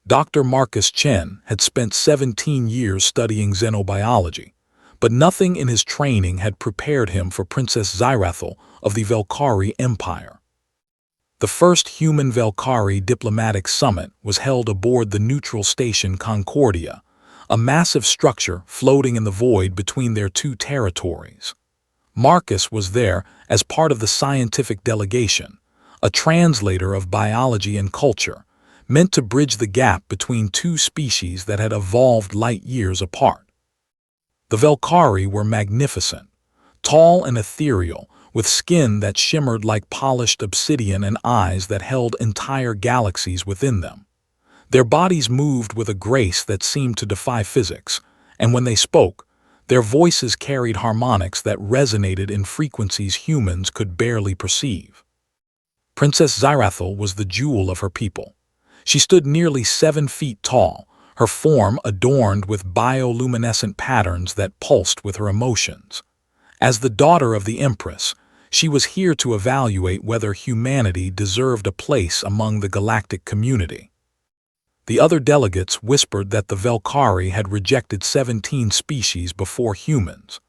Dr. Marcus Chen had spent 17 years studying xenobiology, but nothing in his training had prepared him for Princess Xyrathel of the Velkhari Empire. The first human Velkhari diplomatic summit was held aboard the neutral station Concordia, a massive structure floating in the void between their two territories. Marcus was there as part of the scientific delegation, a translator of biology and culture, meant to bridge the gap between two species that had evolved light years apart. The Velkhari were magnificent, tall and ethereal, with skin that shimmered like polished obsidian and eyes that held entire galaxies within them. Their bodies moved with a grace that seemed to defy physics, and when they spoke, their voices carried harmonics that resonated in frequencies humans could barely perceive. Princess Xyrathel was the jewel of her people. She stood nearly 7 feet tall, her form adorned with bioluminescent patterns that pulsed with her emotions. As the daughter of the Empress, she was here to evaluate whether humanity deserved a place among the galactic community. The other delegates whispered that the Velkhari had rejected 17 species before humans.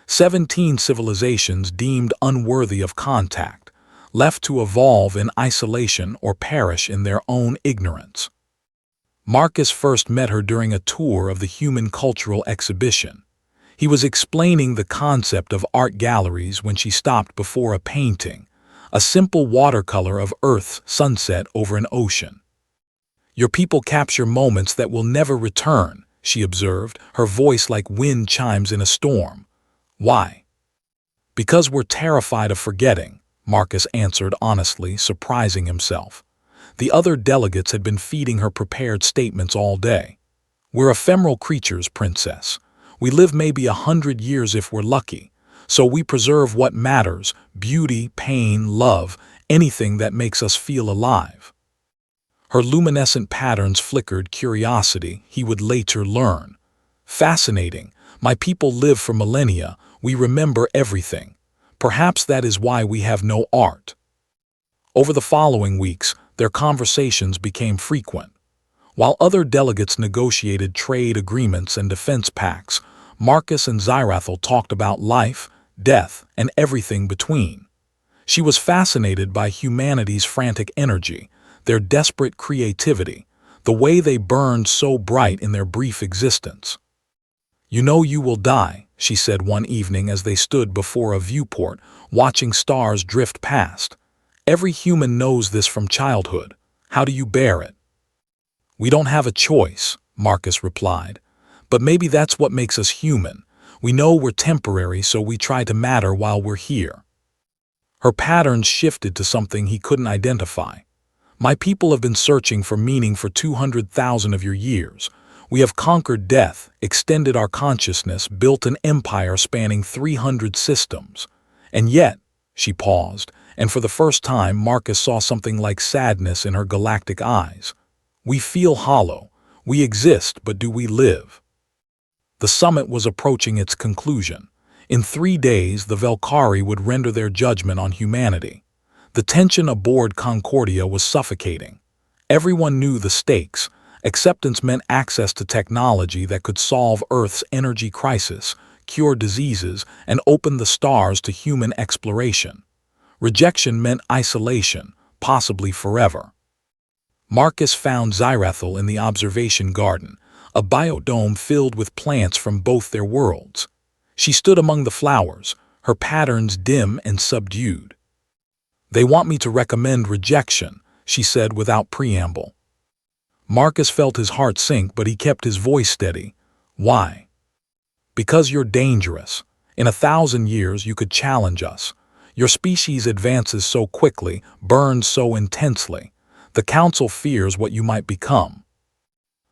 17 civilizations deemed unworthy of contact, left to evolve in isolation or perish in their own ignorance. Marcus first met her during a tour of the Human Cultural Exhibition. He was explaining the concept of art galleries when she stopped before a painting, a simple watercolor of Earth's sunset over an ocean. "Your people capture moments that will never return," she observed, her voice like wind chimes in a storm. "Why?" "Because we're terrified of forgetting," Marcus answered honestly, surprising himself. The other delegates had been feeding her prepared statements all day. "We're ephemeral creatures, Princess. We live maybe 100 years if we're lucky, so we preserve what matters: beauty, pain, love, anything that makes us feel alive." Her luminescent patterns flickered curiosity, he would later learn. "Fascinating. My people live for millennia. We remember everything. Perhaps that is why we have no art." Over the following weeks, their conversations became frequent. While other delegates negotiated trade agreements and defense pacts, Marcus and Xyrathel talked about life, death, and everything between. She was fascinated by humanity's frantic energy, their desperate creativity, the way they burned so bright in their brief existence. "You know you will die," she said one evening as they stood before a viewport, watching stars drift past. "Every human knows this from childhood. How do you bear it?" "We don't have a choice," Marcus replied. "But maybe that's what makes us human. We know we're temporary, so we try to matter while we're here." Her patterns shifted to something he couldn't identify. "My people have been searching for meaning for 200,000 of your years. We have conquered death, extended our consciousness, built an empire spanning 300 systems. And yet," she paused, and for the first time Marcus saw something like sadness in her galactic eyes. "We feel hollow. We exist, but do we live?" The summit was approaching its conclusion. In 3 days, the Velkhari would render their judgment on humanity. The tension aboard Concordia was suffocating. Everyone knew the stakes. Acceptance meant access to technology that could solve Earth's energy crisis, cure diseases, and open the stars to human exploration. Rejection meant isolation, possibly forever. Marcus found Xyrathel in the observation garden, a biodome filled with plants from both their worlds. She stood among the flowers, her patterns dim and subdued. "They want me to recommend rejection," she said without preamble. Marcus felt his heart sink, but he kept his voice steady. "Why?" "Because you're dangerous. In 1,000 years you could challenge us. Your species advances so quickly, burns so intensely. The Council fears what you might become."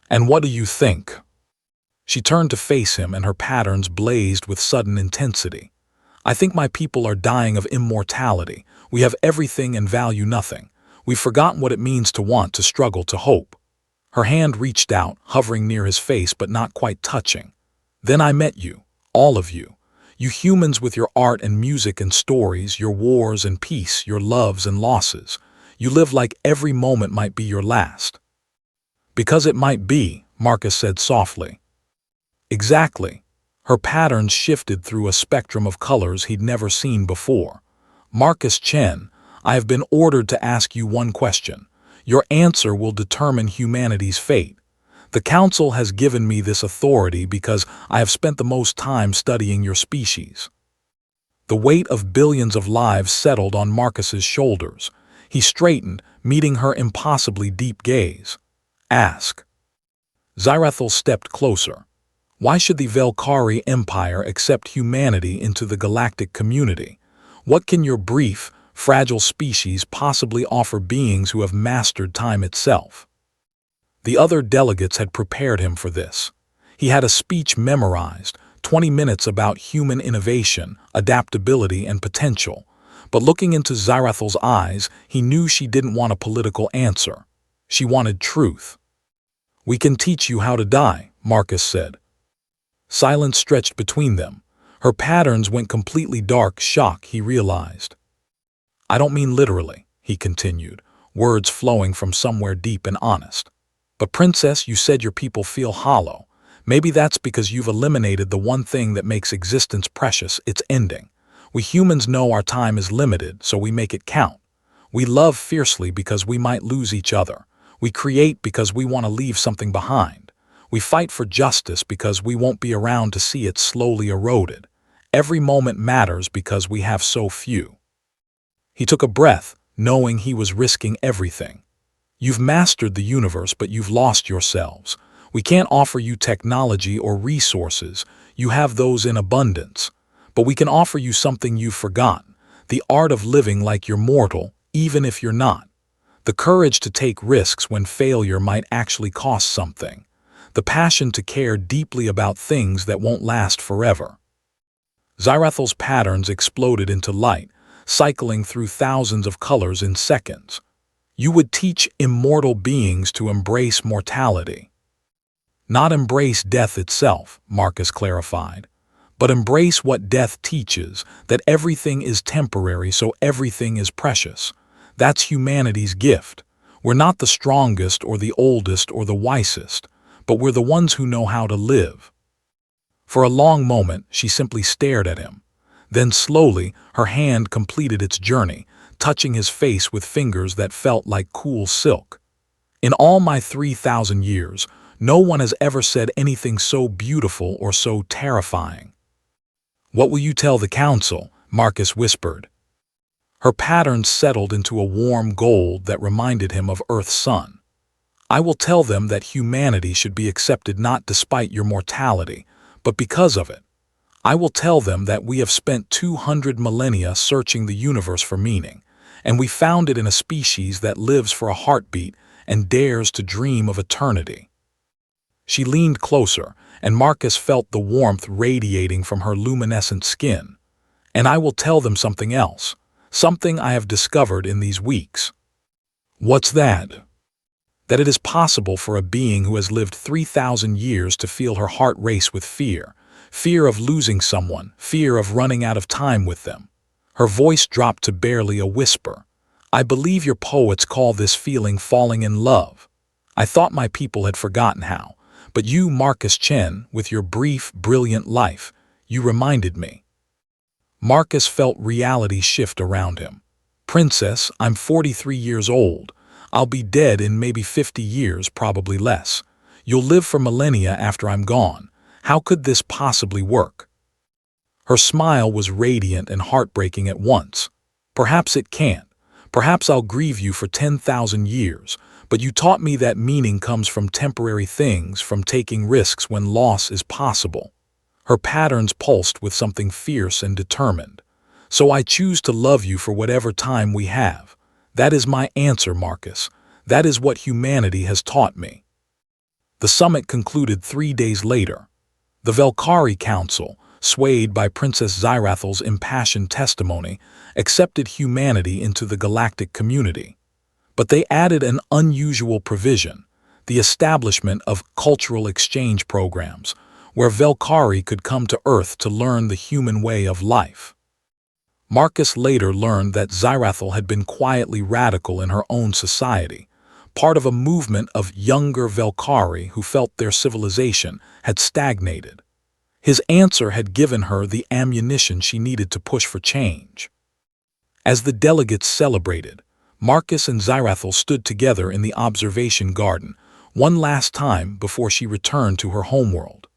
"And what do you think?" She turned to face him, and her patterns blazed with sudden intensity. "I think my people are dying of immortality. We have everything and value nothing. We've forgotten what it means to want, to struggle, to hope." Her hand reached out, hovering near his face but not quite touching. "Then I met you, all of you. You humans with your art and music and stories, your wars and peace, your loves and losses. You live like every moment might be your last." Because it might be, Marcus said softly. Exactly. Her patterns shifted through a spectrum of colors he'd never seen before. Marcus Chen, I have been ordered to ask you one question. Your answer will determine humanity's fate. The Council has given me this authority because I have spent the most time studying your species. The weight of billions of lives settled on Marcus's shoulders. He straightened, meeting her impossibly deep gaze. Ask. Zyrethel stepped closer. Why should the Velkhari Empire accept humanity into the galactic community? What can your brief, fragile species possibly offer beings who have mastered time itself? The other delegates had prepared him for this. He had a speech memorized, 20 minutes about human innovation, adaptability, and potential. But looking into Zyrathel's eyes, he knew she didn't want a political answer. She wanted truth. We can teach you how to die, Marcus said. Silence stretched between them. Her patterns went completely dark, shock, he realized. I don't mean literally, he continued, words flowing from somewhere deep and honest. But Princess, you said your people feel hollow. Maybe that's because you've eliminated the one thing that makes existence precious, its ending. We humans know our time is limited, so we make it count. We love fiercely because we might lose each other. We create because we want to leave something behind. We fight for justice because we won't be around to see it slowly eroded. Every moment matters because we have so few. He took a breath, knowing he was risking everything. You've mastered the universe, but you've lost yourselves. We can't offer you technology or resources. You have those in abundance. But we can offer you something you've forgotten, the art of living like you're mortal, even if you're not. The courage to take risks when failure might actually cost something. The passion to care deeply about things that won't last forever. Zyrathel's patterns exploded into light, cycling through thousands of colors in seconds. You would teach immortal beings to embrace mortality. Not embrace death itself, Marcus clarified, but embrace what death teaches, that everything is temporary, so everything is precious. That's humanity's gift. We're not the strongest or the oldest or the wisest, but we're the ones who know how to live. For a long moment, she simply stared at him. Then slowly, her hand completed its journey, touching his face with fingers that felt like cool silk. In all my 3,000 years, no one has ever said anything so beautiful or so terrifying. What will you tell the Council? Marcus whispered. Her patterns settled into a warm gold that reminded him of Earth's sun. I will tell them that humanity should be accepted not despite your mortality, but because of it. I will tell them that we have spent 200 millennia searching the universe for meaning, and we found it in a species that lives for a heartbeat and dares to dream of eternity. She leaned closer, and Marcus felt the warmth radiating from her luminescent skin. And I will tell them something else, something I have discovered in these weeks. What's that? That it is possible for a being who has lived 3,000 years to feel her heart race with fear. Fear of losing someone, fear of running out of time with them. Her voice dropped to barely a whisper. I believe your poets call this feeling falling in love. I thought my people had forgotten how, but you, Marcus Chen, with your brief, brilliant life, you reminded me. Marcus felt reality shift around him. Princess, I'm 43 years old. I'll be dead in maybe 50 years, probably less. You'll live for millennia after I'm gone. How could this possibly work? Her smile was radiant and heartbreaking at once. Perhaps it can't. Perhaps I'll grieve you for 10,000 years, but you taught me that meaning comes from temporary things, from taking risks when loss is possible. Her patterns pulsed with something fierce and determined. So I choose to love you for whatever time we have. That is my answer, Marcus. That is what humanity has taught me. The summit concluded 3 days later. The Velkhari Council, swayed by Princess Zyrathel's impassioned testimony, accepted humanity into the galactic community. But they added an unusual provision, the establishment of cultural exchange programs, where Velkhari could come to Earth to learn the human way of life. Marcus later learned that Zyrathel had been quietly radical in her own society, part of a movement of younger Velkari who felt their civilization had stagnated. His answer had given her the ammunition she needed to push for change. As the delegates celebrated, Marcus and Zyrathel stood together in the observation garden, one last time before she returned to her homeworld.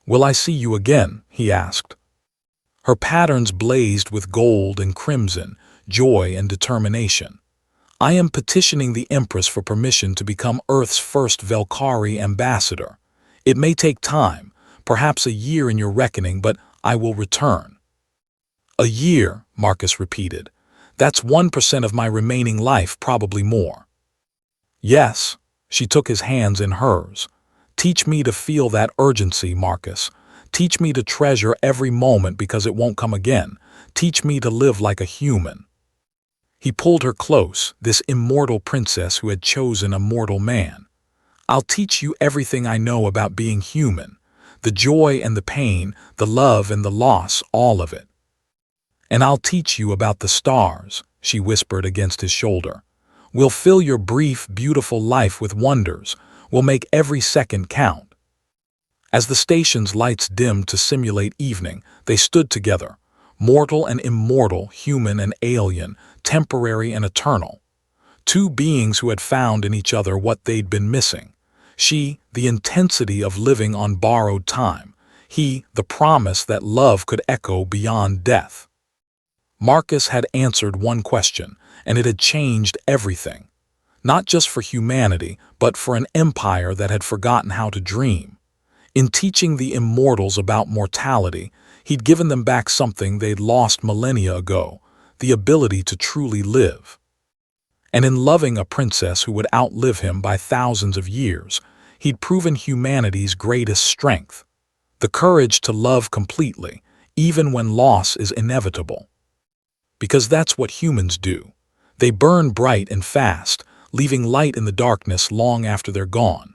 "Will I see you again?" he asked. Her patterns blazed with gold and crimson, joy and determination. "I am petitioning the Empress for permission to become Earth's first Velkari ambassador. It may take time, perhaps a year in your reckoning, but I will return." "A year," Marcus repeated. "That's 1% of my remaining life, probably more." "Yes," she took his hands in hers. "Teach me to feel that urgency, Marcus. Teach me to treasure every moment because it won't come again. Teach me to live like a human." He pulled her close, this immortal princess who had chosen a mortal man. "I'll teach you everything I know about being human. The joy and the pain, the love and the loss, all of it. And I'll teach you about the stars," she whispered against his shoulder. "We'll fill your brief, beautiful life with wonders. We'll make every second count." As the station's lights dimmed to simulate evening, they stood together, mortal and immortal, human and alien, temporary and eternal. Two beings who had found in each other what they'd been missing. She, the intensity of living on borrowed time. He, the promise that love could echo beyond death. Marcus had answered one question, and it had changed everything. Not just for humanity, but for an empire that had forgotten how to dream. In teaching the immortals about mortality, he'd given them back something they'd lost millennia ago, the ability to truly live. And in loving a princess who would outlive him by thousands of years, he'd proven humanity's greatest strength, the courage to love completely, even when loss is inevitable. Because that's what humans do. They burn bright and fast, leaving light in the darkness long after they're gone.